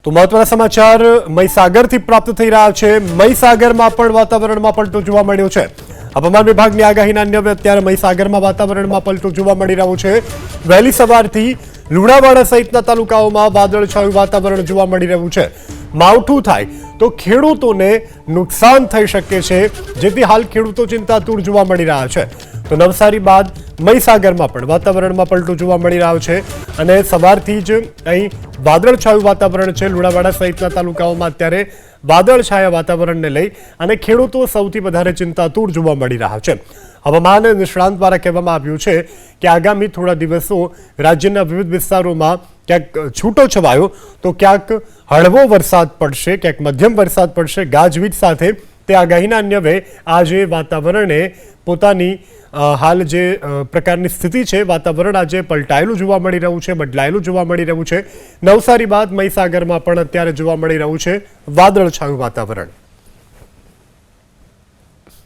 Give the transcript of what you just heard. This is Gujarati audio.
તો મહત્વના સમાચાર મહીસાગરથી પ્રાપ્ત થઈ રહ્યા છે। મહીસાગરમાં પણ વાતાવરણમાં પલટો જોવા મળ્યો છે। હવામાન વિભાગની આગાહીના અન્વયે અત્યારે મહીસાગરમાં વાતાવરણમાં પલટો જોવા મળી રહ્યો છે। વહેલી સવારથી લુણાવાડા સહિતના તાલુકાઓમાં વાદળછાયું વાતાવરણ જોવા મળી રહ્યું છે। માવઠું થાય તો ખેડૂતોને નુકસાન થઈ શકે છે, જેથી હાલ ખેડૂતો ચિંતાતુર જોવા મળી રહ્યા છે। તો નવસારી બાદ મહીસાગરમાં પણ વાતાવરણમાં પલટો જોવા મળી રહ્યો છે અને સવારથી જ અહીં વાદળછાયું વાતાવરણ છે। લુણાવાડા સહિતના તાલુકાઓમાં અત્યારે વાદળછાયા વાતાવરણને લઈ અને ખેડૂતો સૌથી વધારે ચિંતાતુર જોવા મળી રહ્યા છે। હવામાન નિષ્ણાંત દ્વારા કહેવામાં આવ્યું છે કે આગામી થોડા દિવસો રાજ્યના વિવિધ વિસ્તારોમાં ક્યાંક છૂટો છવાયો તો ક્યાંક હળવો વરસાદ પડશે, ક્યાંક મધ્યમ વરસાદ પડશે ગાજવીજ સાથે। તે આગાહીના અન્વયે આજે વાતાવરણે પોતાની હાલ જે પ્રકારની સ્થિતિ છે, વાતાવરણ આજે પલટાયેલું જોવા મળી રહ્યું છે, બદલાયેલું જોવા મળી રહ્યું છે। નવસારી બાદ મહીસાગરમાં પણ અત્યારે જોવા મળી રહ્યું છે વાદળછાયું વાતાવરણ।